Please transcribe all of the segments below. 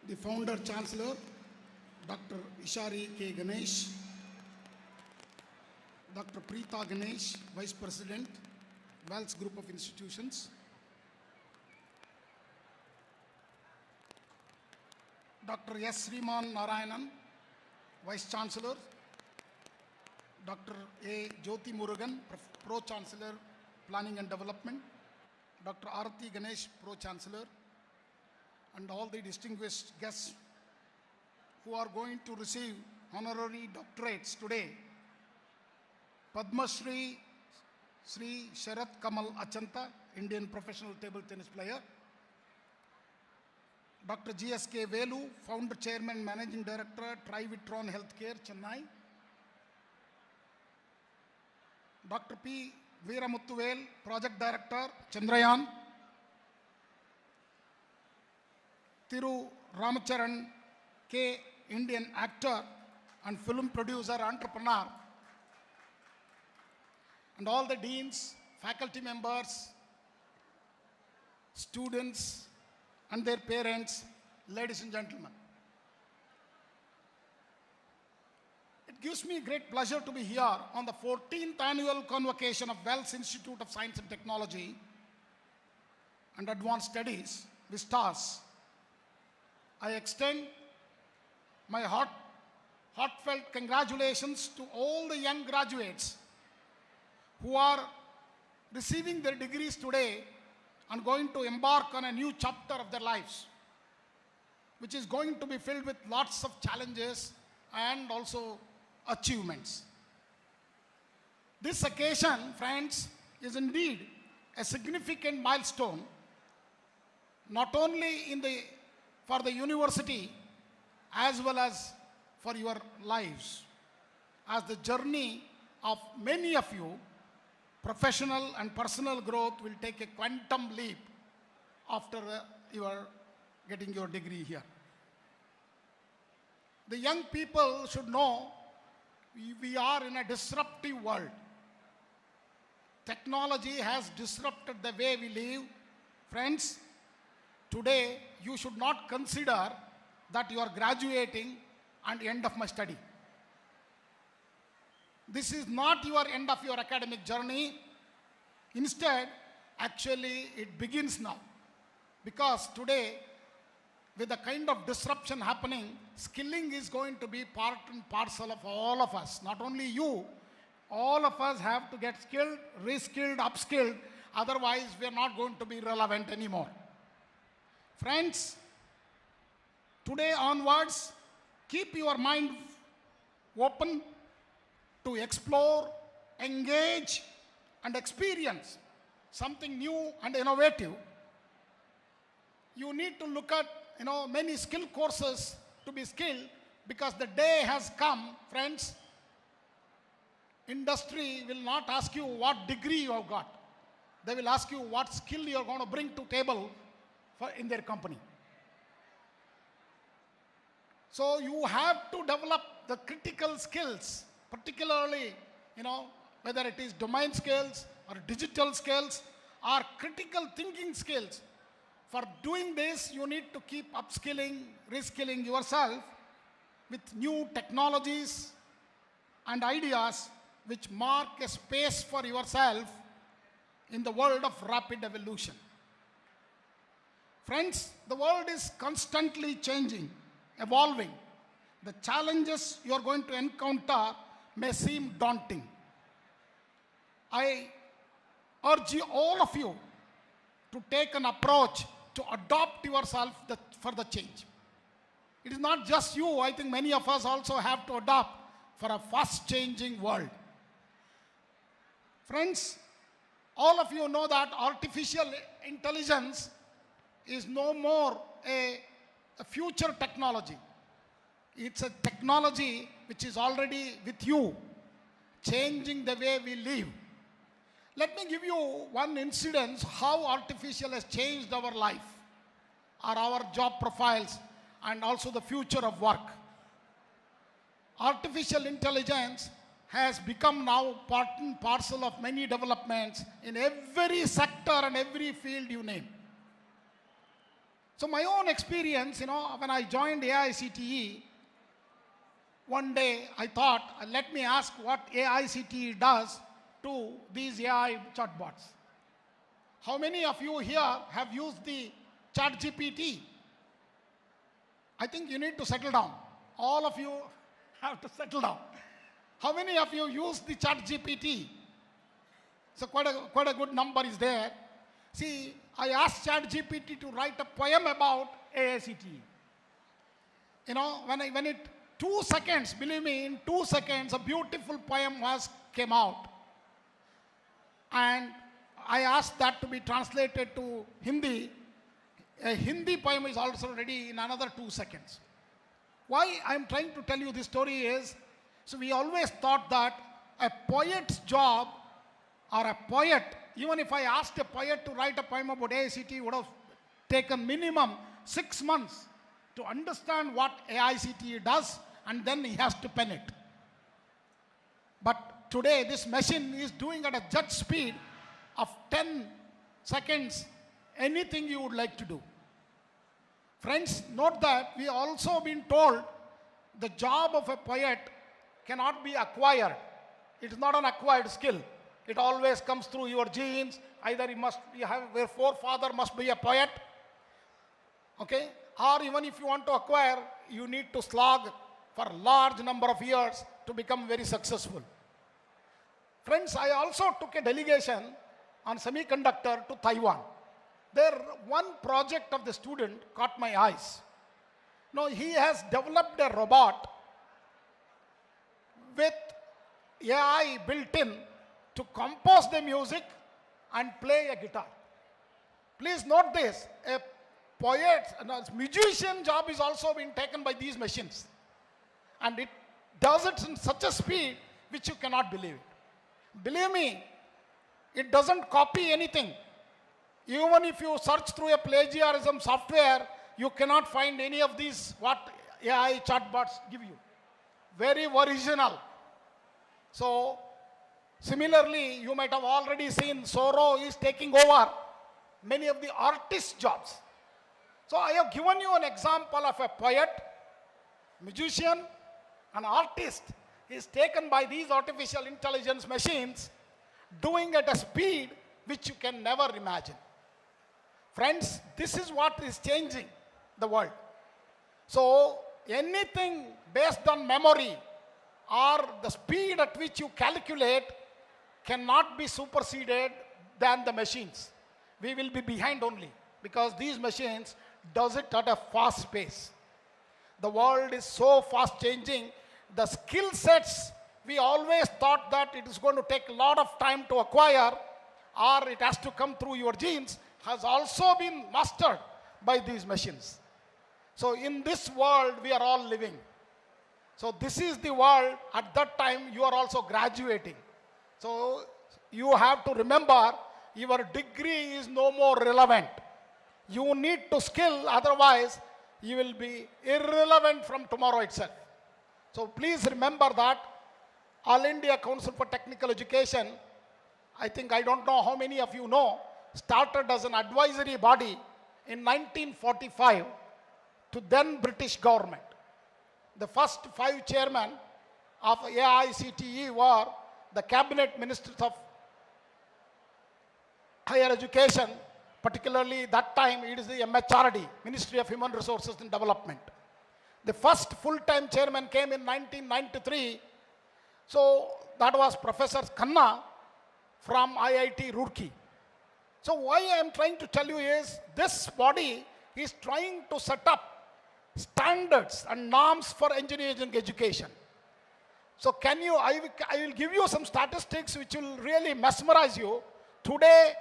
the founder chancellor, Dr. Ishari K. Ganesh, Dr. Preeta Ganesh, Vice President, Vels Group of Institutions, Dr. S. Sriman Narayanan, Vice Chancellor, Dr. A. Jyoti Murugan, Pro Chancellor, Planning and Development, Dr. Arati Ganesh, Pro Chancellor, and all the distinguished guests who are going to receive honorary doctorates today. Padma Shri Sri Sharat Kamal Achanta, Indian professional table tennis player. Dr. G.S.K. Velu, Founder, Chairman, Managing Director, Trivitron Healthcare, Chennai. Dr. P. Veeramuthuvel, Project Director, Chandrayaan. Thiru Ramacharan K., Indian actor and film producer, entrepreneur. And all the deans, faculty members, students, and their parents, ladies and gentlemen. It gives me great pleasure to be here on the 14th annual convocation of Vels Institute of Science and Technology and Advanced Studies, VISTAS. I extend my heartfelt congratulations to all the young graduates who are receiving their degrees today and going to embark on a new chapter of their lives, which is going to be filled with lots of challenges and also achievements. This occasion, friends, is indeed a significant milestone, not only for the university as well as for your lives, as the journey of many of you, professional and personal growth will take a quantum leap after you are getting your degree here. The young people should know we are in a disruptive world. Technology has disrupted the way we live. Friends, today you should not consider that you are graduating and end of my study. This is not your end of your academic journey. Instead, actually, it begins now. Because today, with the kind of disruption happening, skilling is going to be part and parcel of all of us. Not only you, all of us have to get skilled, reskilled, upskilled. Otherwise, we are not going to be relevant anymore. Friends, today onwards, keep your mind open to explore, engage, and experience something new and innovative. You need to look at many skill courses to be skilled, because the day has come, friends. Industry will not ask you what degree you have got. They will ask you what skill you are going to bring to table in their company. So you have to develop the critical skills, particularly, whether it is domain skills or digital skills or critical thinking skills. For doing this, you need to keep upskilling, reskilling yourself with new technologies and ideas which mark a space for yourself in the world of rapid evolution. Friends, the world is constantly changing, evolving. The challenges you are going to encounter may seem daunting. I urge all of you to take an approach to adopt yourself for the change. It is not just you. I think many of us also have to adopt for a fast-changing world. Friends, all of you know that artificial intelligence is no more a future technology. It's a technology which is already with you, changing the way we live. Let me give you one incident how artificial has changed our life, or our job profiles, and also the future of work. Artificial intelligence has become now part and parcel of many developments in every sector and every field you name. So my own experience, when I joined AICTE, one day I thought, let me ask what AICTE does to these AI chatbots. How many of you here have used the ChatGPT? I think you need to settle down. All of you have to settle down. How many of you use the ChatGPT? So quite a good number is there. See, I asked ChatGPT to write a poem about AICTE. When it 2 seconds, believe me, in 2 seconds, a beautiful poem came out. And I asked that to be translated to Hindi. A Hindi poem is also ready in another 2 seconds. Why I'm trying to tell you this story is, so we always thought that a poet's job, or a poet, even if I asked a poet to write a poem about AICTE, would have taken minimum 6 months to understand what AICTE does, and then he has to pen it. But today, this machine is doing at a jet speed of 10 seconds anything you would like to do. Friends, note that we also been told the job of a poet cannot be acquired. It is not an acquired skill. It always comes through your genes. Either your forefather must be a poet, okay? Or even if you want to acquire, you need to slog for a large number of years to become very successful. Friends, I also took a delegation on semiconductor to Taiwan. There, one project of the student caught my eyes. Now, he has developed a robot with AI built in to compose the music and play a guitar. Please note this, a musician job is also being taken by these machines. And it does it in such a speed which you cannot believe it. Believe me, it doesn't copy anything. Even if you search through a plagiarism software, you cannot find any of these what AI chatbots give you. Very original. So, similarly, you might have already seen Soro is taking over many of the artist jobs. So, I have given you an example of a poet, musician, an artist is taken by these artificial intelligence machines, doing at a speed which you can never imagine. Friends, this is what is changing the world. So, anything based on memory or the speed at which you calculate cannot be superseded than the machines. We will be behind only because these machines does it at a fast pace. The world is so fast changing. The skill sets, we always thought that it is going to take a lot of time to acquire or it has to come through your genes, has also been mastered by these machines. So in this world, we are all living. So this is the world, at that time, you are also graduating. So you have to remember, your degree is no more relevant. You need to skill, otherwise you will be irrelevant from tomorrow itself. So please remember that All India Council for Technical Education, I don't know how many of you know, started as an advisory body in 1945 to then British government. The first 5 chairmen of AICTE were the cabinet ministers of higher education, particularly that time it is the MHRD, Ministry of Human Resources and Development. The first full-time chairman came in 1993. So that was Professor Khanna from IIT Roorkee. So why I am trying to tell you is, this body is trying to set up standards and norms for engineering education. So I will give you some statistics which will really mesmerize you. Today,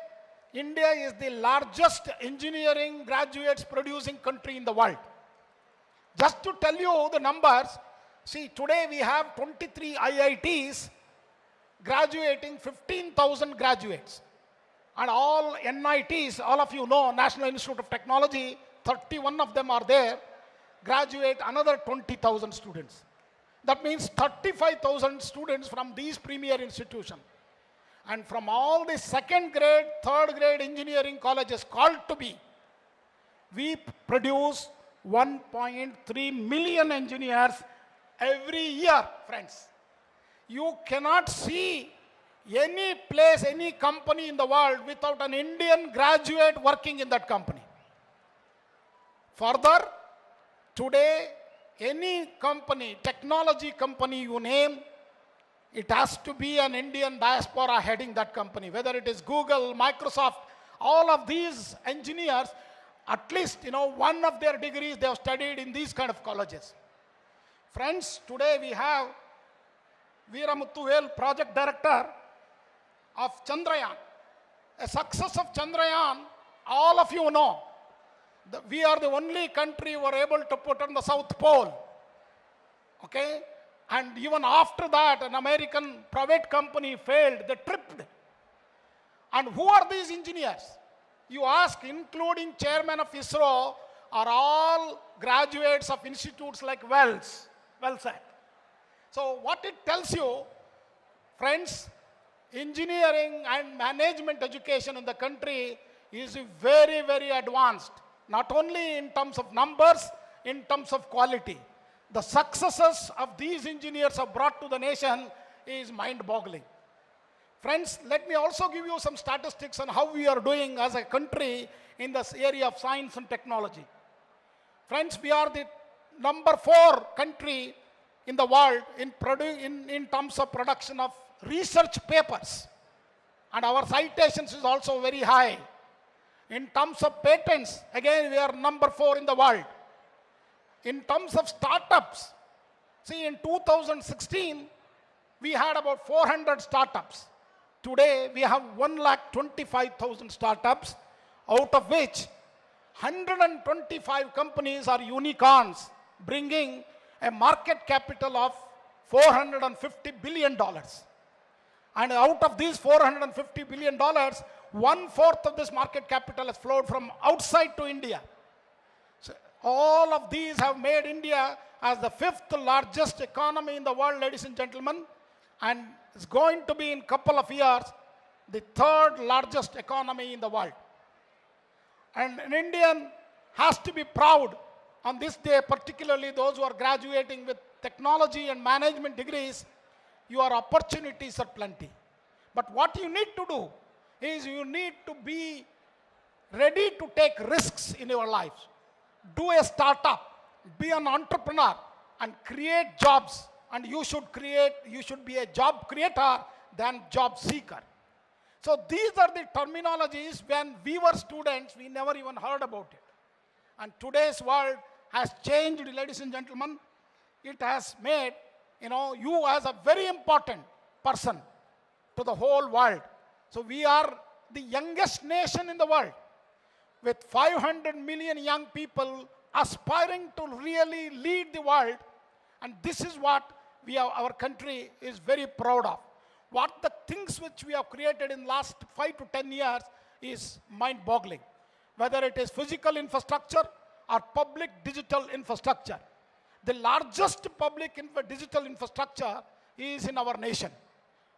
India is the largest engineering graduates producing country in the world. Just to tell you the numbers, see, today we have 23 IITs graduating 15,000 graduates. And all NITs, all of you know, National Institute of Technology, 31 of them are there, graduate another 20,000 students. That means 35,000 students from these premier institutions. And from all the second grade, third grade engineering colleges called to be, We produce 1.3 million engineers every year, friends. You cannot see any place, any company in the world without an Indian graduate working in that company. Further, today, any company, technology company you name, it has to be an Indian diaspora heading that company, whether it is Google, Microsoft, all of these engineers, at least, one of their degrees they have studied in these kind of colleges. Friends, today we have Veeramuthu Vel, project director of Chandrayaan. A success of Chandrayaan, all of you know, we are the only country who were able to put on the South Pole. Okay? And even after that, an American private company failed, they tripped. And who are these engineers? You ask, including chairman of ISRO, are all graduates of institutes like Vels. So what it tells you, friends, engineering and management education in the country is very, very advanced. Not only in terms of numbers, in terms of quality. The successes of these engineers have brought to the nation is mind-boggling. Friends, let me also give you some statistics on how we are doing as a country in this area of science and technology. Friends, we are the number 4 country in the world in terms of production of research papers. And our citations is also very high. In terms of patents, again, we are number 4 in the world. In terms of startups, see, in 2016, we had about 400 startups. Today, we have 1,25,000 startups, out of which 125 companies are unicorns, bringing a market capital of $450 billion. And out of these $450 billion, 1/4 of this market capital has flowed from outside to India. So all of these have made India as the 5th largest economy in the world, ladies and gentlemen, and it's going to be in a couple of years the 3rd largest economy in the world. And an Indian has to be proud on this day, particularly those who are graduating with technology and management degrees. Your opportunities are plenty. But what you need to do is you need to be ready to take risks in your life. Do a startup, be an entrepreneur, and create jobs. And you should be a job creator than job seeker. So these are the terminologies. When we were students, we never even heard about it. And today's world has changed, ladies and gentlemen. It has made, you as a very important person to the whole world. So we are the youngest nation in the world, with 500 million young people aspiring to really lead the world. And this is what our country is very proud of. What the things which we have created in the last 5 to 10 years is mind-boggling. Whether it is physical infrastructure or public digital infrastructure. The largest public digital infrastructure is in our nation.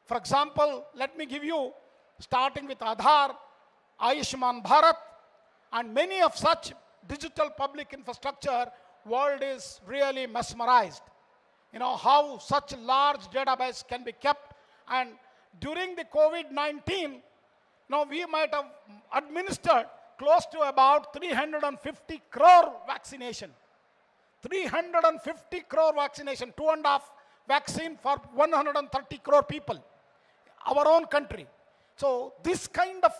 For example, let me give you, starting with Aadhaar, Ayushman Bharat, and many of such digital public infrastructure, world is really mesmerized. How such large database can be kept. And during the COVID-19, we might have administered close to about 350 crore vaccination. 350 crore vaccination, 2.5 vaccine for 130 crore people, our own country. So this kind of,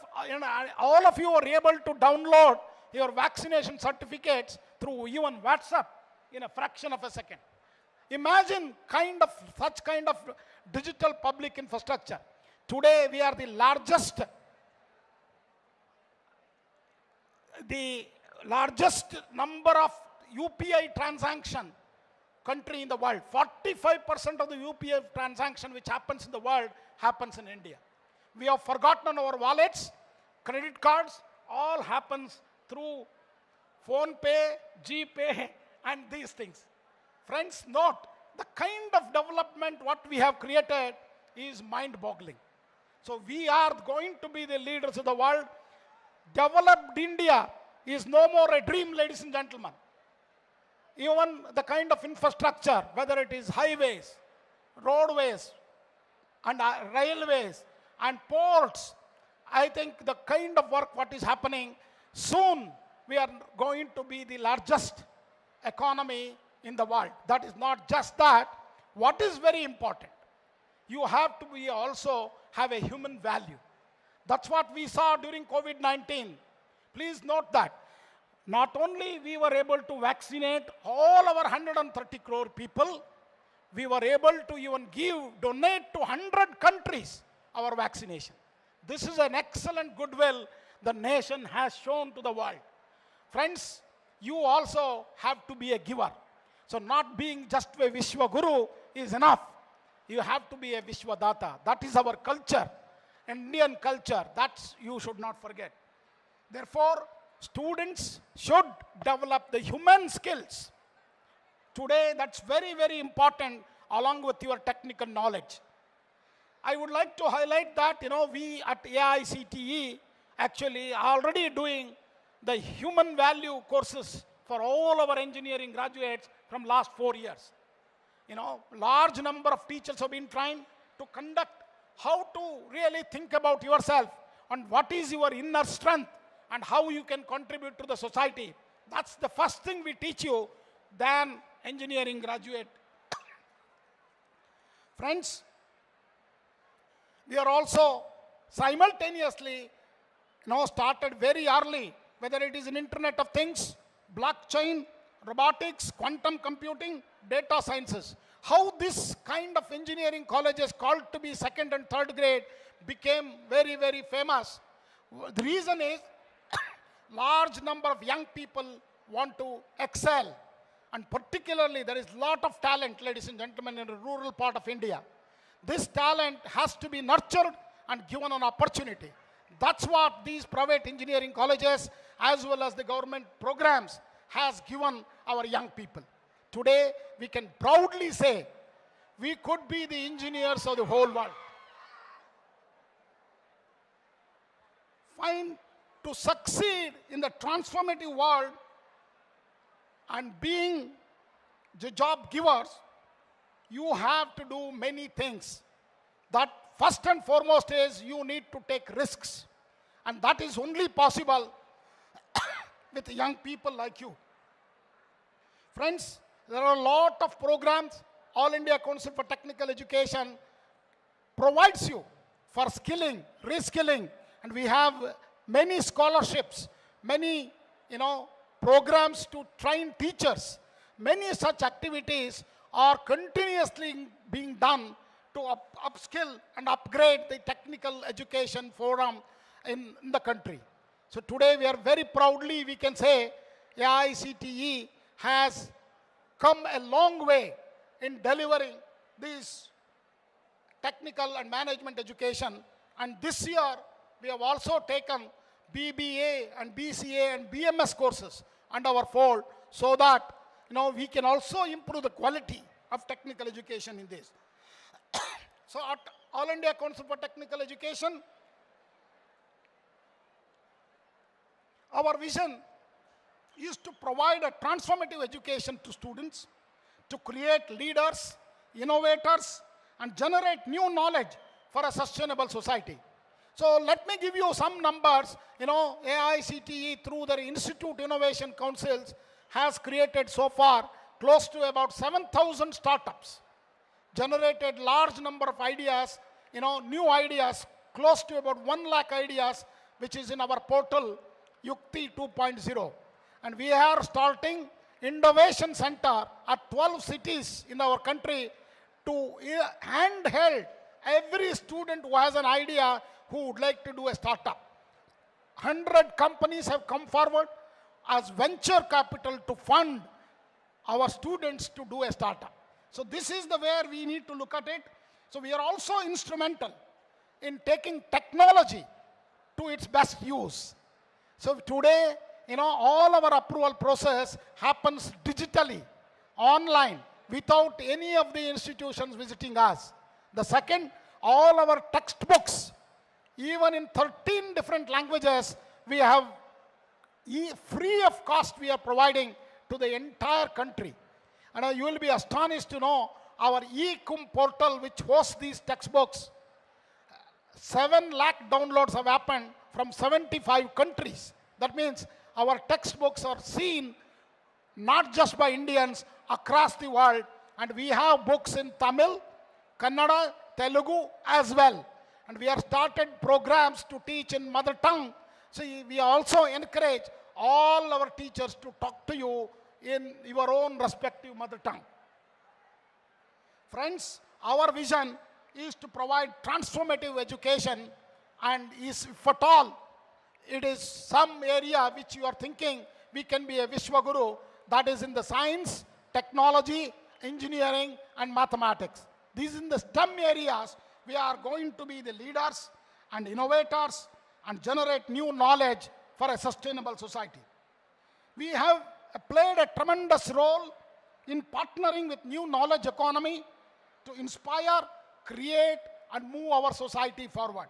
all of you are able to download your vaccination certificates through even WhatsApp in a fraction of a second. Imagine such kind of digital public infrastructure. Today we are the largest number of UPI transaction country in the world. 45% of the UPI transaction which happens in the world happens in India. We have forgotten our wallets, credit cards, all happens through Phone Pay, GPay, and these things. Friends, note, the kind of development what we have created is mind-boggling. So we are going to be the leaders of the world. Developed India is no more a dream, ladies and gentlemen. Even the kind of infrastructure, whether it is highways, roadways, and railways, and ports, I think the kind of work what is happening, soon we are going to be the largest economy in the world. That is not just that. What is very important, you have to be also have a human value. That's what we saw during COVID-19. Please note that. Not only we were able to vaccinate all our 130 crore people, we were able to even donate to 100 countries our vaccination. This is an excellent goodwill the nation has shown to the world. Friends, you also have to be a giver. So not being just a Vishwa Guru is enough. You have to be a Vishwadata. That is our culture, Indian culture. That you should not forget. Therefore, students should develop the human skills. Today, that's very, very important along with your technical knowledge. I would like to highlight that, we at AICTE actually are already doing the human value courses for all our engineering graduates from last 4 years. Large number of teachers have been trying to conduct how to really think about yourself and what is your inner strength and how you can contribute to the society. That's the first thing we teach you than engineering graduate. Friends, we are also simultaneously started very early, whether it is in Internet of Things, blockchain, robotics, quantum computing, data sciences. How this kind of engineering colleges called to be second and third grade became very, very famous. The reason is large number of young people want to excel. And particularly there is lot of talent, ladies and gentlemen, in the rural part of India. This talent has to be nurtured and given an opportunity. That's what these private engineering colleges as well as the government programs has given our young people. Today, we can proudly say we could be the engineers of the whole world. To succeed in the transformative world and being the job givers, you have to do many things. That first and foremost is you need to take risks. And that is only possible with young people like you. Friends, there are a lot of programs. All India Council for Technical Education provides you for skilling, reskilling, and we have many scholarships, many programs to train teachers. Many such activities are continuously being done to upskill and upgrade the technical education forum in the country. So today we are very proudly, we can say, AICTE has come a long way in delivering this technical and management education. And this year, we have also taken BBA and BCA and BMS courses under our fold so that we can also improve the quality of technical education in this. So at All India Council for Technical Education, our vision is to provide a transformative education to students, to create leaders, innovators, and generate new knowledge for a sustainable society. So let me give you some numbers. AICTE through their Institute Innovation Councils has created so far close to about 7,000 startups, generated large number of ideas, new ideas, close to about 1 lakh ideas, which is in our portal, AICTE 2.0. And we are starting Innovation Center at 12 cities in our country to handheld every student who has an idea who would like to do a startup. 100 companies have come forward as venture capital to fund our students to do a startup. So this is the way we need to look at it. So we are also instrumental in taking technology to its best use. So today, all our approval process happens digitally, online, without any of the institutions visiting us. The second, all our textbooks, even in 13 different languages, we have free of cost we are providing to the entire country. And you will be astonished to know our e-cum portal, which hosts these textbooks, 7 lakh downloads have happened from 75 countries. That means our textbooks are seen not just by Indians across the world, and we have books in Tamil, Kannada, Telugu as well. And we have started programs to teach in mother tongue. So we also encourage all our teachers to talk to you in your own respective mother tongue. Friends, our vision is to provide transformative education, and if at all it is some area which you are thinking we can be a Vishwaguru, that is in the science, technology, engineering and mathematics. These in the STEM areas we are going to be the leaders and innovators and generate new knowledge for a sustainable society. We have played a tremendous role in partnering with new knowledge economy to inspire, create and move our society forward.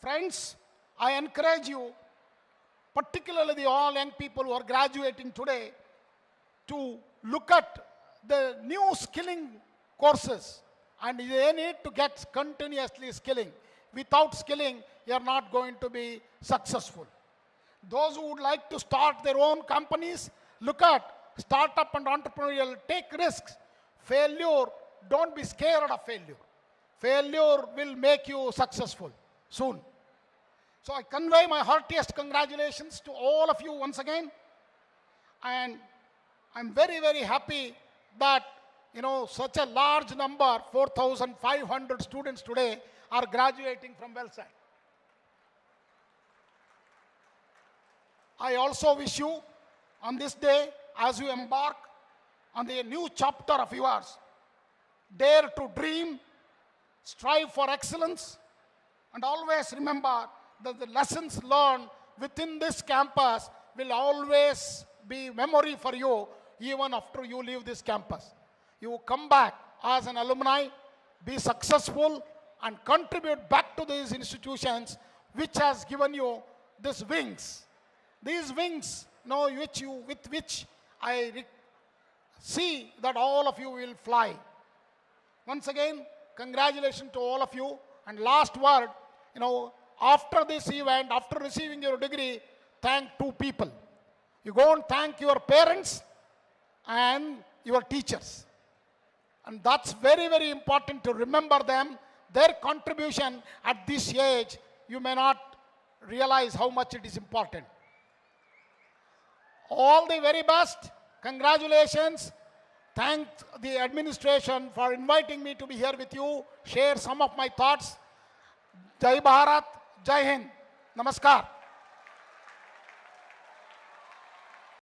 Friends, I encourage you, particularly the all young people who are graduating today, to look at the new skilling courses, and they need to get continuously skilling. Without skilling, you are not going to be successful. Those who would like to start their own companies, look at startup and entrepreneurial, take risks. Failure, don't be scared of failure. Failure will make you successful soon. So I convey my heartiest congratulations to all of you once again. And I'm very, very happy that, such a large number, 4,500 students today are graduating from Vels. I also wish you on this day, as you embark on the new chapter of yours, dare to dream, strive for excellence, and always remember that the lessons learned within this campus will always be memory for you even after you leave this campus. You come back as an alumni, be successful, and contribute back to these institutions which has given you these wings. These wings, with which I see that all of you will fly. Once again, congratulations to all of you. And last word, after this event, after receiving your degree, thank 2 people. You go and thank your parents and your teachers. And that's very, very important to remember them. Their contribution at this age, you may not realize how much it is important. All the very best. Congratulations. Thank the administration for inviting me to be here with you, share some of my thoughts. Jai Bharat, Jai Hind. Namaskar.